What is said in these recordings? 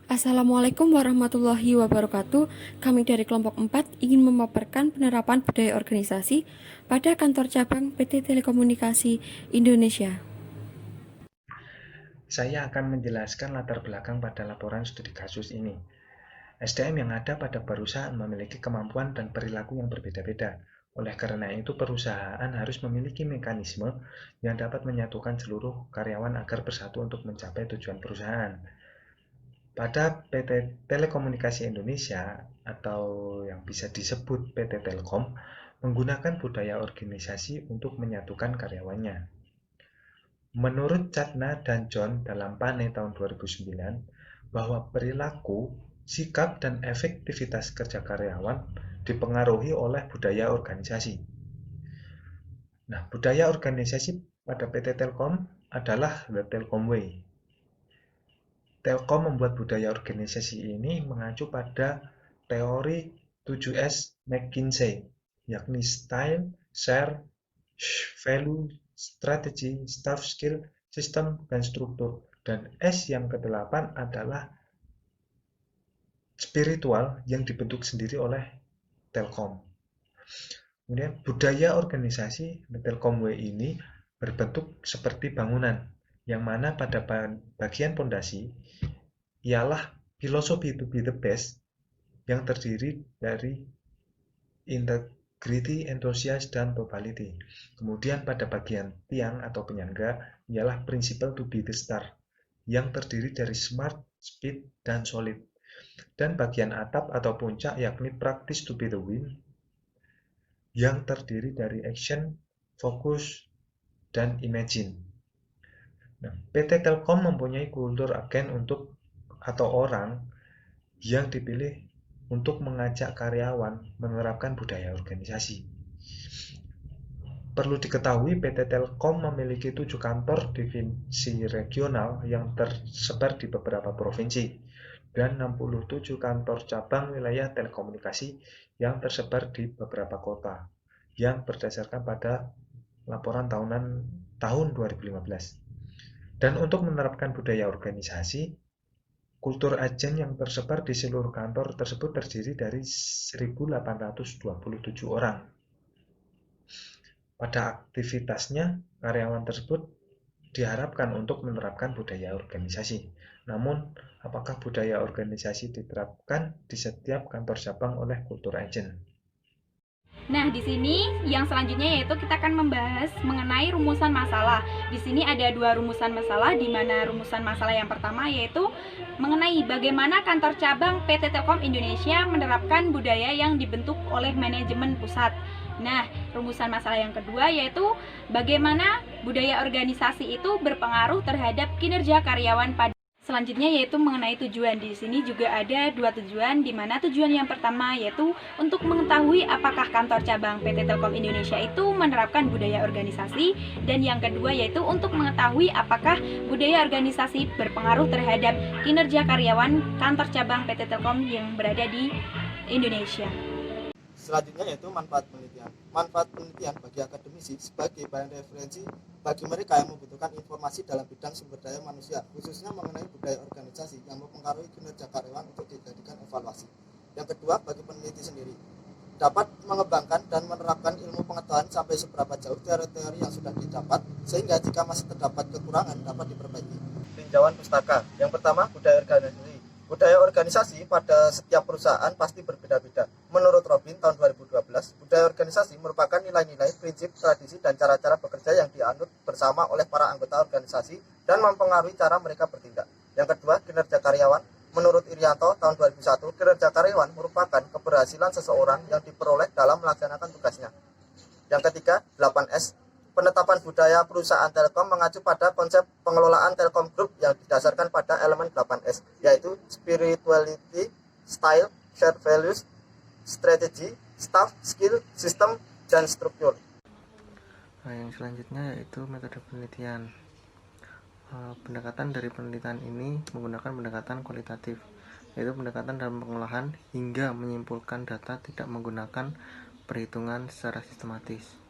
Assalamualaikum warahmatullahi wabarakatuh. Kami dari kelompok 4 ingin memaparkan penerapan budaya organisasi pada kantor cabang PT Telekomunikasi Indonesia. Saya akan menjelaskan latar belakang pada laporan studi kasus ini. SDM yang ada pada perusahaan memiliki kemampuan dan perilaku yang berbeda-beda. Oleh karena itu, perusahaan harus memiliki mekanisme yang dapat menyatukan seluruh karyawan agar bersatu untuk mencapai tujuan perusahaan. Pada PT Telekomunikasi Indonesia atau yang bisa disebut PT Telkom menggunakan budaya organisasi untuk menyatukan karyawannya. Menurut Chatna dan John dalam Pane tahun 2009, bahwa perilaku, sikap, dan efektivitas kerja karyawan dipengaruhi oleh budaya organisasi. Nah, budaya organisasi pada PT Telkom adalah The Telkom Way. Telkom membuat budaya organisasi ini mengacu pada teori 7S McKinsey, yakni Style, Share, Value, Strategi, Staff Skill, Sistem, dan Struktur. Dan S yang ke-8 adalah spiritual yang dibentuk sendiri oleh Telkom. Kemudian budaya organisasi Telkom W ini berbentuk seperti bangunan, yang mana pada bagian pondasi ialah filosofi to be the best yang terdiri dari integrity, enthusiasm, dan totality. Kemudian pada bagian tiang atau penyangga ialah principle to be the star yang terdiri dari smart, speed, dan solid. Dan bagian atap atau puncak yakni practice to be the wind yang terdiri dari action, focus, dan imagine. Nah, PT Telkom mempunyai kultur agen untuk atau orang yang dipilih untuk mengajak karyawan menerapkan budaya organisasi. Perlu diketahui PT Telkom memiliki 7 kantor divisi regional yang tersebar di beberapa provinsi dan 67 kantor cabang wilayah telekomunikasi yang tersebar di beberapa kota yang berdasarkan pada laporan tahunan tahun 2015. Dan untuk menerapkan budaya organisasi, kultur agen yang tersebar di seluruh kantor tersebut terdiri dari 1.827 orang. Pada aktivitasnya, karyawan tersebut diharapkan untuk menerapkan budaya organisasi. Namun, apakah budaya organisasi diterapkan di setiap kantor cabang oleh kultur agen? Nah, di sini yang selanjutnya yaitu kita akan membahas mengenai rumusan masalah. Di sini ada 2 rumusan masalah, di mana rumusan masalah yang pertama yaitu mengenai bagaimana kantor cabang PT Telkom Indonesia menerapkan budaya yang dibentuk oleh manajemen pusat. Nah, rumusan masalah yang kedua yaitu bagaimana budaya organisasi itu berpengaruh terhadap kinerja karyawan pada. Selanjutnya yaitu mengenai tujuan. Di sini juga ada 2 tujuan, di mana tujuan yang pertama yaitu untuk mengetahui apakah kantor cabang PT Telkom Indonesia itu menerapkan budaya organisasi, dan yang kedua yaitu untuk mengetahui apakah budaya organisasi berpengaruh terhadap kinerja karyawan kantor cabang PT Telkom yang berada di Indonesia. Selanjutnya yaitu manfaat penelitian. Manfaat penelitian bagi akademisi sebagai bahan referensi bagi mereka yang membutuhkan informasi dalam bidang sumber daya manusia, khususnya mengenai budaya organisasi yang mempengaruhi kinerja karyawan untuk dijadikan evaluasi. Yang kedua, bagi peneliti sendiri, dapat mengembangkan dan menerapkan ilmu pengetahuan sampai seberapa jauh teori-teori yang sudah didapat, sehingga jika masih terdapat kekurangan dapat diperbaiki. Tinjauan pustaka. Yang pertama, budaya organisasi. Budaya organisasi pada setiap perusahaan pasti berbeda-beda. Menurut Robin tahun 2012, budaya organisasi merupakan nilai-nilai, prinsip, tradisi, dan cara-cara bekerja yang dianut bersama oleh para anggota organisasi dan mempengaruhi cara mereka bertindak. Yang kedua, kinerja karyawan. Menurut Irianto tahun 2001, kinerja karyawan merupakan keberhasilan seseorang yang diperoleh dalam melaksanakan tugasnya. Yang ketiga, 8S. Penetapan budaya perusahaan Telkom mengacu pada konsep pengelolaan Telkom Group yang didasarkan pada elemen 8S, yaitu spirituality, style, shared values, strategi, staff, skill, sistem, dan struktur. Yang selanjutnya yaitu metode penelitian. Pendekatan dari penelitian ini menggunakan pendekatan kualitatif, yaitu pendekatan dalam pengolahan hingga menyimpulkan data tidak menggunakan perhitungan secara sistematis.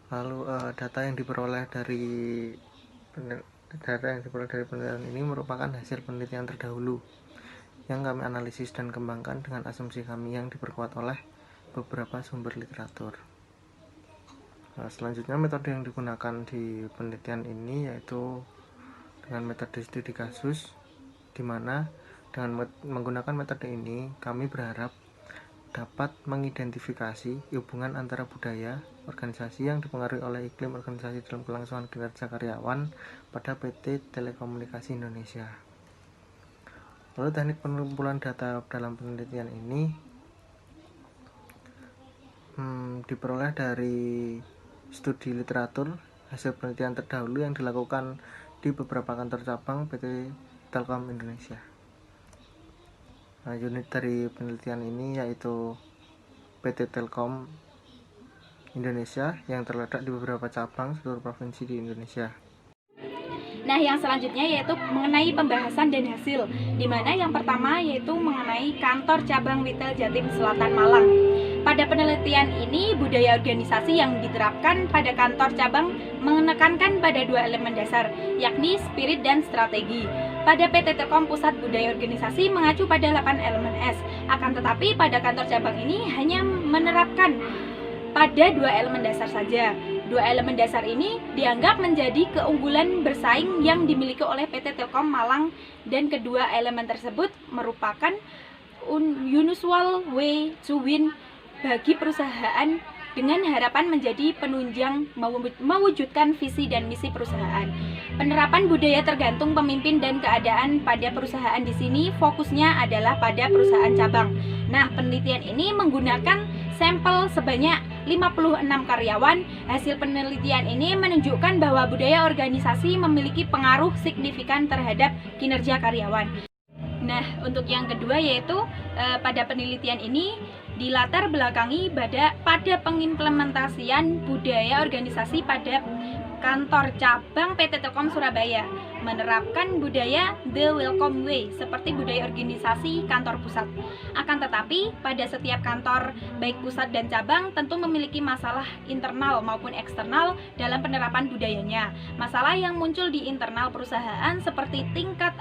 Lalu data yang diperoleh dari Data yang diperoleh dari penelitian ini merupakan hasil penelitian terdahulu yang kami analisis dan kembangkan dengan asumsi kami yang diperkuat oleh beberapa sumber literatur. Selanjutnya metode yang digunakan di penelitian ini yaitu dengan metode studi kasus, di mana dengan menggunakan metode ini kami berharap dapat mengidentifikasi hubungan antara budaya organisasi yang dipengaruhi oleh iklim organisasi dalam kelangsungan kinerja karyawan pada PT Telekomunikasi Indonesia. Lalu teknik pengumpulan data dalam penelitian ini diperoleh dari studi literatur hasil penelitian terdahulu yang dilakukan di beberapa kantor cabang PT Telkom Indonesia. Unit dari penelitian ini yaitu PT Telkom Indonesia yang terletak di beberapa cabang seluruh provinsi di Indonesia. Nah, yang selanjutnya yaitu mengenai pembahasan dan hasil, di mana yang pertama yaitu mengenai kantor cabang Witel Jatim Selatan Malang. Pada penelitian ini, budaya organisasi yang diterapkan pada kantor cabang menekankan pada dua elemen dasar, yakni spirit dan strategi. Pada PT Telkom Pusat Budaya Organisasi mengacu pada 8 elemen S, akan tetapi pada kantor cabang ini hanya menerapkan pada dua elemen dasar saja. Dua elemen dasar ini dianggap menjadi keunggulan bersaing yang dimiliki oleh PT Telkom Malang, dan kedua elemen tersebut merupakan unusual way to win bagi perusahaan dengan harapan menjadi penunjang mewujudkan visi dan misi perusahaan. Penerapan budaya tergantung pemimpin dan keadaan pada perusahaan di sini fokusnya adalah pada perusahaan cabang. Nah, penelitian ini menggunakan sampel sebanyak 56 karyawan. Hasil penelitian ini menunjukkan bahwa budaya organisasi memiliki pengaruh signifikan terhadap kinerja karyawan. Nah, untuk yang kedua yaitu pada penelitian ini dilatar belakangi pada pengimplementasian budaya organisasi pada kantor cabang PT Telkom Surabaya, menerapkan budaya The Welcome Way seperti budaya organisasi kantor pusat. Akan tetapi, pada setiap kantor baik pusat dan cabang tentu memiliki masalah internal maupun eksternal dalam penerapan budayanya. Masalah yang muncul di internal perusahaan seperti tingkat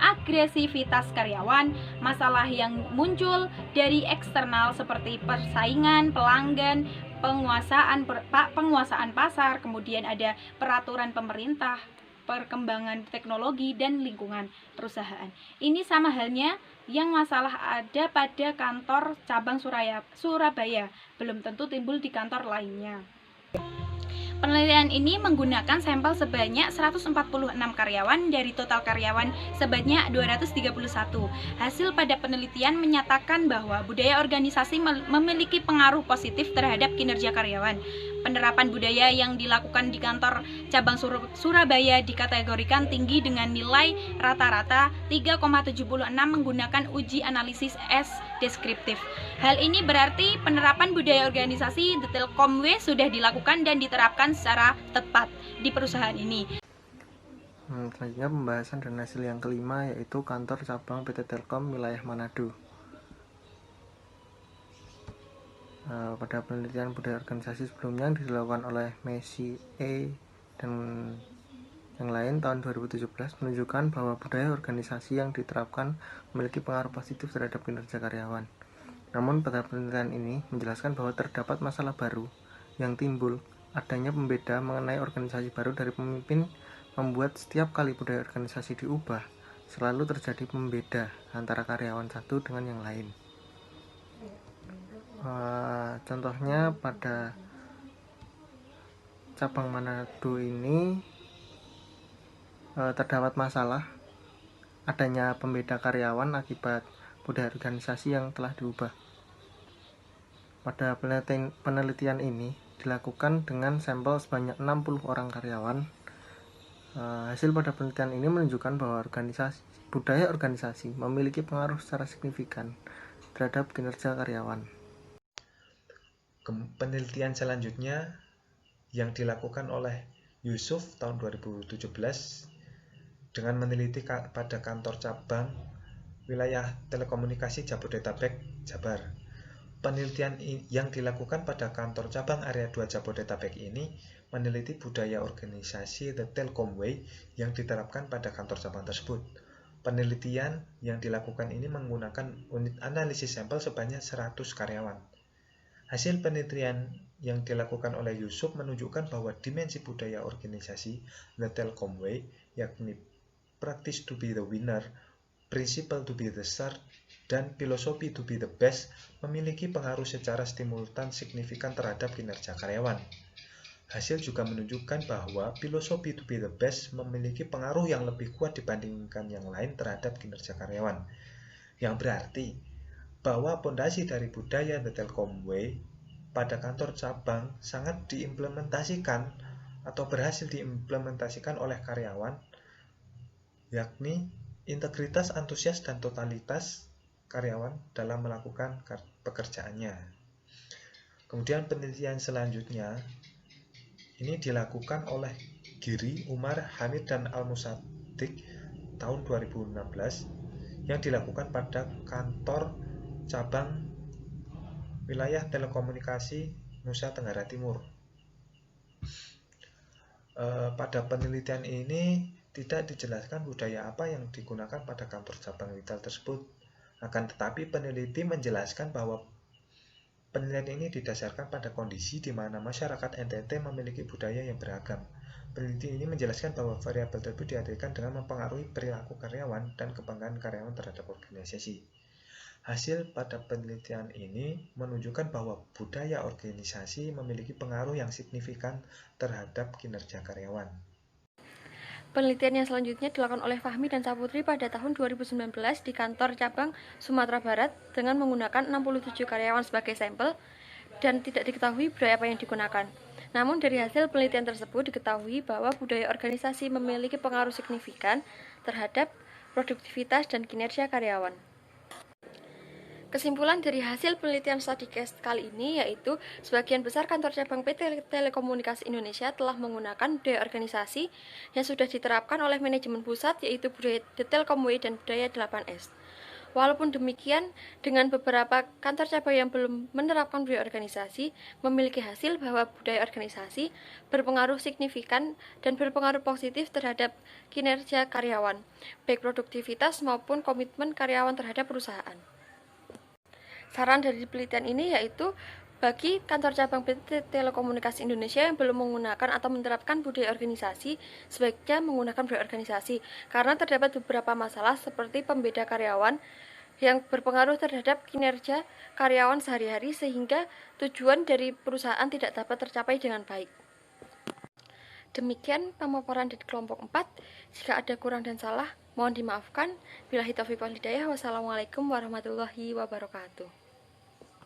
agresivitas karyawan, masalah yang muncul dari eksternal seperti persaingan, pelanggan, penguasaan pasar, kemudian ada peraturan pemerintah, perkembangan teknologi, dan lingkungan perusahaan. Ini sama halnya yang masalah ada pada kantor cabang Surabaya, belum tentu timbul di kantor lainnya. Penelitian ini menggunakan sampel sebanyak 146 karyawan dari total karyawan sebanyak 231. Hasil pada penelitian menyatakan bahwa budaya organisasi memiliki pengaruh positif terhadap kinerja karyawan. Penerapan budaya yang dilakukan di kantor cabang Surabaya dikategorikan tinggi dengan nilai rata-rata 3,76 menggunakan uji analisis S deskriptif. Hal ini berarti penerapan budaya organisasi The Telkom Way sudah dilakukan dan diterapkan secara tepat di perusahaan ini. Selanjutnya pembahasan dan hasil yang kelima yaitu kantor cabang PT Telkom wilayah Manado. Pada penelitian budaya organisasi sebelumnya yang dilakukan oleh Messi E dan yang lain tahun 2017 menunjukkan bahwa budaya organisasi yang diterapkan memiliki pengaruh positif terhadap kinerja karyawan. Namun pada penelitian ini menjelaskan bahwa terdapat masalah baru yang timbul, adanya pembeda mengenai organisasi baru dari pemimpin membuat setiap kali budaya organisasi diubah selalu terjadi pembeda antara karyawan satu dengan yang lain. Contohnya pada cabang Manado ini terdapat masalah adanya pembeda karyawan akibat budaya organisasi yang telah diubah. Pada penelitian ini dilakukan dengan sampel sebanyak 60 orang karyawan. Hasil pada penelitian ini menunjukkan bahwa budaya organisasi memiliki pengaruh secara signifikan terhadap kinerja karyawan. Penelitian selanjutnya yang dilakukan oleh Yusuf tahun 2017 dengan meneliti pada kantor cabang wilayah telekomunikasi Jabodetabek, Jabar. Penelitian yang dilakukan pada kantor cabang area 2 Jabodetabek ini meneliti budaya organisasi The Telkom Way yang diterapkan pada kantor cabang tersebut. Penelitian yang dilakukan ini menggunakan unit analisis sampel sebanyak 100 karyawan. Hasil penelitian yang dilakukan oleh Yusuf menunjukkan bahwa dimensi budaya organisasi The Telkom Way, yakni practice to be the winner, principle to be the star, dan filosofi to be the best, memiliki pengaruh secara stimulan signifikan terhadap kinerja karyawan. Hasil juga menunjukkan bahwa filosofi to be the best memiliki pengaruh yang lebih kuat dibandingkan yang lain terhadap kinerja karyawan. Yang berarti bahwa pondasi dari budaya The Telkom Way pada kantor cabang sangat diimplementasikan atau berhasil diimplementasikan oleh karyawan, yakni integritas, antusias, dan totalitas karyawan dalam melakukan pekerjaannya. Kemudian penelitian selanjutnya ini dilakukan oleh Giri, Umar, Hamid, dan Al-Musaddiq tahun 2016 yang dilakukan pada kantor cabang wilayah telekomunikasi Nusa Tenggara Timur. Pada penelitian ini tidak dijelaskan budaya apa yang digunakan pada kantor cabang retail tersebut. Akan tetapi peneliti menjelaskan bahwa penelitian ini didasarkan pada kondisi di mana masyarakat NTT memiliki budaya yang beragam. Peneliti ini menjelaskan bahwa variabel tersebut dihadirkan dengan mempengaruhi perilaku karyawan dan kebanggaan karyawan terhadap organisasi. Hasil pada penelitian ini menunjukkan bahwa budaya organisasi memiliki pengaruh yang signifikan terhadap kinerja karyawan. Penelitian yang selanjutnya dilakukan oleh Fahmi dan Saputri pada tahun 2019 di kantor cabang Sumatera Barat dengan menggunakan 67 karyawan sebagai sampel dan tidak diketahui budaya apa yang digunakan. Namun dari hasil penelitian tersebut diketahui bahwa budaya organisasi memiliki pengaruh signifikan terhadap produktivitas dan kinerja karyawan. Kesimpulan dari hasil penelitian Studycast kali ini yaitu sebagian besar kantor cabang PT Telekomunikasi Indonesia telah menggunakan budaya organisasi yang sudah diterapkan oleh manajemen pusat yaitu budaya The Telkom Way dan budaya 8S. Walaupun demikian, dengan beberapa kantor cabang yang belum menerapkan budaya organisasi, memiliki hasil bahwa budaya organisasi berpengaruh signifikan dan berpengaruh positif terhadap kinerja karyawan, baik produktivitas maupun komitmen karyawan terhadap perusahaan. Saran dari penelitian ini yaitu bagi kantor cabang PT Telekomunikasi Indonesia yang belum menggunakan atau menerapkan budaya organisasi, sebaiknya menggunakan budaya organisasi karena terdapat beberapa masalah seperti pembeda karyawan yang berpengaruh terhadap kinerja karyawan sehari-hari sehingga tujuan dari perusahaan tidak dapat tercapai dengan baik. Demikian pemaparan dari kelompok 4. Jika ada kurang dan salah, mohon dimaafkan. Billahi taufiq wal hidayah. Wassalamualaikum warahmatullahi wabarakatuh.